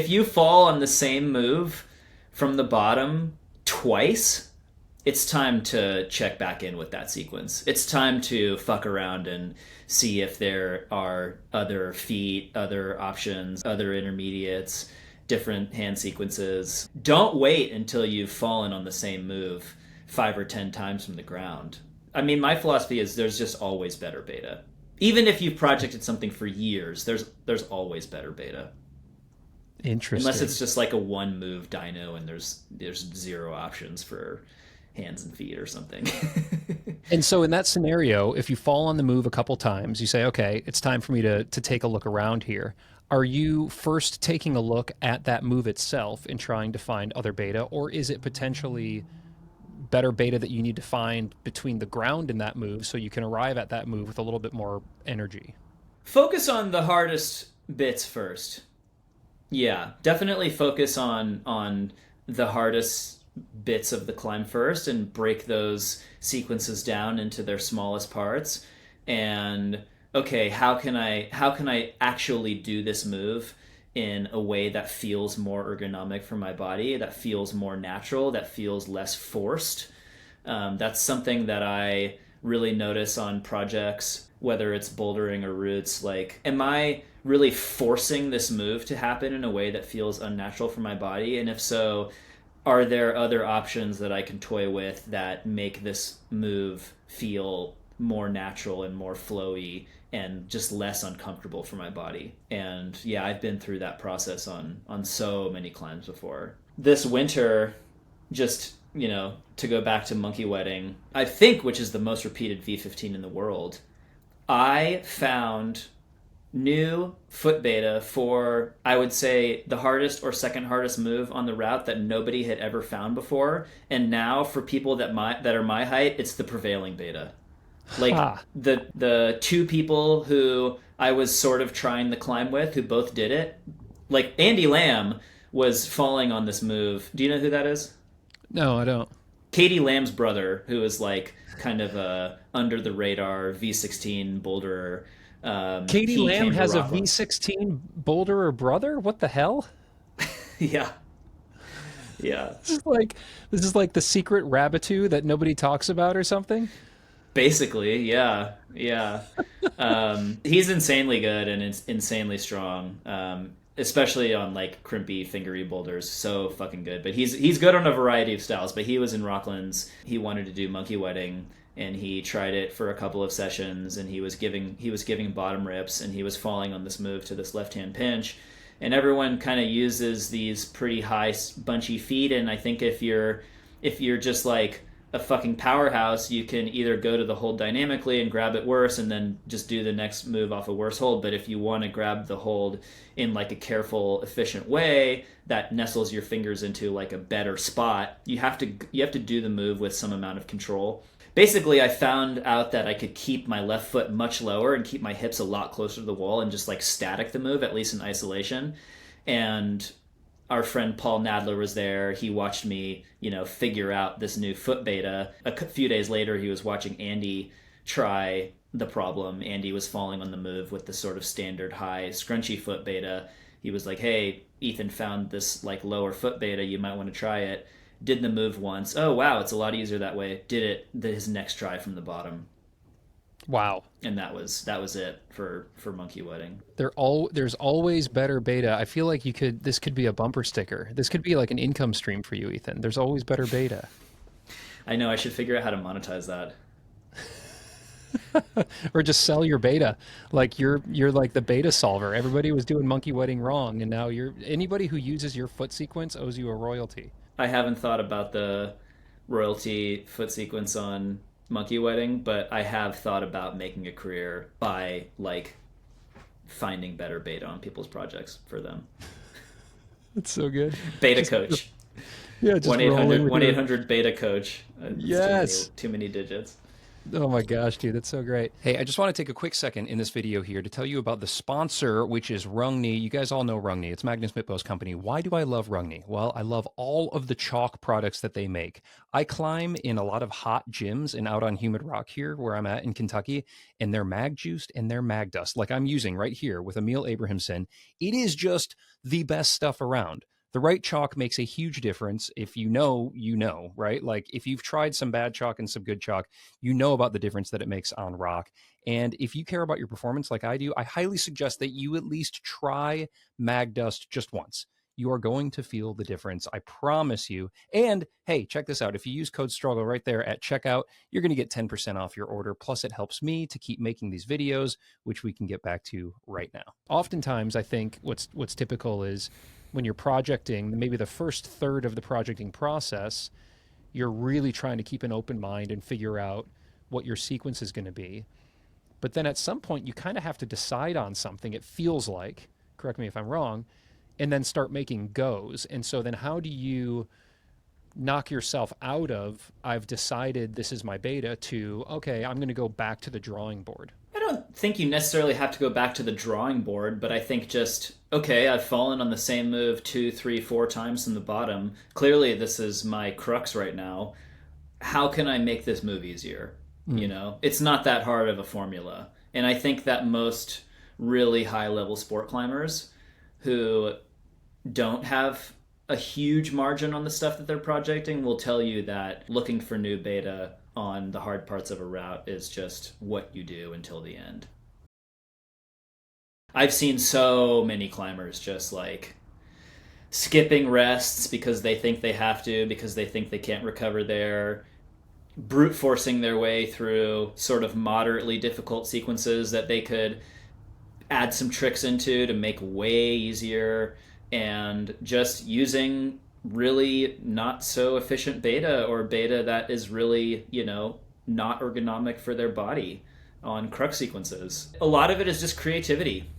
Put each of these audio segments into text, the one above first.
If you fall on the same move from the bottom twice, it's time to check back in with that sequence. It's time to fuck around and see if there are other feet, other options, other intermediates, different hand sequences. Don't wait until you've fallen on the same move 5 or 10 times from the ground. I mean, my philosophy is there's just always better beta. Even if you've projected something for years, there's always better beta. Unless Interesting. it's just like a one move dino and there's zero options for hands and feet or something. And so in that scenario, if you fall on the move a couple times, you say, okay, it's time for me to take a look around here. Are you first taking a look at that move itself and trying to find other beta, or is it potentially better beta that you need to find between the ground and that move so you can arrive at that move with a little bit more energy? Focus on the hardest bits first. Yeah, definitely focus on the hardest bits of the climb first and break those sequences down into their smallest parts. And okay, how can I actually do this move in a way that feels more ergonomic for my body, that feels more natural, that feels less forced? That's something that I really notice on projects, whether it's bouldering or roots. Like, am I really forcing this move to happen in a way that feels unnatural for my body? And if so, are there other options that I can toy with that make this move feel more natural and more flowy and just less uncomfortable for my body? And yeah, I've been through that process on so many climbs before. This winter, just to go back to monkey wedding, I think, which is the most repeated V15 in the world, I found new foot beta for, I would say, the hardest or second hardest move on the route that nobody had ever found before. And now for people that are my height, it's the prevailing beta. Like Ha. the two people who I was sort of trying to climb with who both did it. Like Andy Lamb was falling on this move. Do you know who that is? No, I don't. Katie Lamb's brother, who is like kind of a under the radar V16 boulderer. Katie He Lamb came to has a Rockland. V16 boulderer brother? What the hell? Yeah, yeah. This is like this is like the secret rabbitue that nobody talks about or something. Basically, yeah, yeah. He's insanely good and it's insanely strong, especially on like crimpy, fingery boulders. So fucking good. But he's good on a variety of styles. But he was in Rocklands. He wanted to do monkey wedding, and he tried it for a couple of sessions. And he was giving bottom rips, and he was falling on this move to this left hand pinch. And everyone kind of uses these pretty high bunchy feet. And I think if you're just like a fucking powerhouse, you can either go to the hold dynamically and grab it worse and then just do the next move off a worse hold. But if you want to grab the hold in like a careful, efficient way that nestles your fingers into like a better spot, you have to do the move with some amount of control. Basically, I found out that I could keep my left foot much lower and keep my hips a lot closer to the wall and just like static the move, at least in isolation. And our friend Paul Nadler was there. He watched me, figure out this new foot beta. A few days later, he was watching Andy try the problem. Andy was falling on the move with the sort of standard high scrunchy foot beta. He was like, "Hey, Ethan found this like lower foot beta. You might want to try it." Did the move once. Oh wow, it's a lot easier that way. Did it his next try from the bottom, Wow. and that was it for monkey wedding. There's always better beta. I feel like this could be a bumper sticker. This could be like an income stream for you, Ethan. There's always better beta. I know I should figure out how to monetize that. Or just sell your beta. Like you're like the beta solver. Everybody was doing monkey wedding wrong and now you're anybody who uses your foot sequence owes you a royalty. I haven't thought about the royalty foot sequence on Monkey Wedding, but I have thought about making a career by like finding better beta on people's projects for them. That's so good. Beta Just coach. yeah, just One eight rolling hundred with one eight your hundred beta coach. It's too many yes. too many digits. Oh my gosh, dude, that's so great. Hey, I just want to take a quick second in this video here to tell you about the sponsor, which is Rungni. You guys all know Rungni. It's Magnus Mitbo's company. Why do I love Rungni? Well, I love all of the chalk products that they make. I climb in a lot of hot gyms and out on humid rock here where I'm at in Kentucky, and they're mag juiced and they're mag dust, like I'm using right here with Emil Abrahamson. It is just the best stuff around. The right chalk makes a huge difference. If you know, you know, right? Like if you've tried some bad chalk and some good chalk, you know about the difference that it makes on rock. And if you care about your performance like I do, I highly suggest that you at least try mag dust just once. You are going to feel the difference. I promise you. And hey, check this out. If you use code struggle right there at checkout, you're going to get 10% off your order. Plus, it helps me to keep making these videos, which we can get back to right now. Oftentimes, I think what's typical is when you're projecting, maybe the first third of the projecting process, you're really trying to keep an open mind and figure out what your sequence is going to be. But then at some point, you kind of have to decide on something, it feels like, correct me if I'm wrong, and then start making goes. And so then how do you knock yourself out of, I've decided this is my beta, to, okay, I'm going to go back to the drawing board? I don't think you necessarily have to go back to the drawing board, but I think just, okay, I've fallen on the same move two, three, four times from the bottom. Clearly, this is my crux right now. How can I make this move easier? You Mm. know, it's not that hard of a formula. And I think that most really high level sport climbers who don't have a huge margin on the stuff that they're projecting will tell you that looking for new beta on the hard parts of a route is just what you do until the end. I've seen so many climbers just like skipping rests because they think they have to, because they think they can't recover there, brute forcing their way through sort of moderately difficult sequences that they could add some tricks into to make way easier, and just using really not so efficient beta, or beta that is really, you know, not ergonomic for their body on crux sequences. A lot of it is just creativity.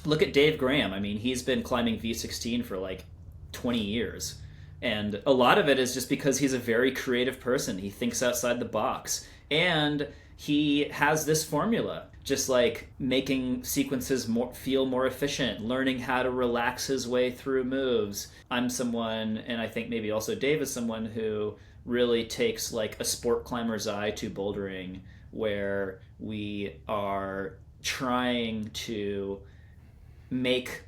Look at Dave Graham. I mean, he's been climbing V16 for like 20 years. And a lot of it is just because he's a very creative person. He thinks outside the box. And he has this formula, just like making sequences feel more efficient, learning how to relax his way through moves. I'm someone, and I think maybe also Dave is someone who really takes like a sport climber's eye to bouldering, where we are trying to make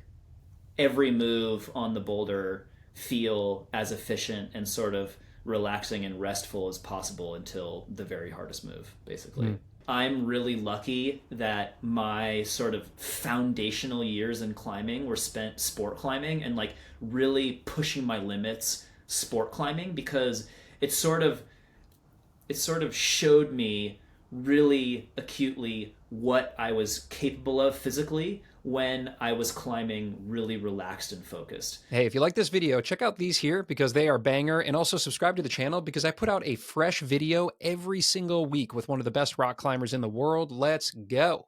every move on the boulder feel as efficient and sort of relaxing and restful as possible until the very hardest move, basically. Mm. I'm really lucky that my sort of foundational years in climbing were spent sport climbing and like really pushing my limits sport climbing, because it sort of showed me really acutely what I was capable of physically when I was climbing really relaxed and focused. Hey, if you like this video, check out these here because they are banger, and also subscribe to the channel because I put out a fresh video every single week with one of the best rock climbers in the world. Let's go.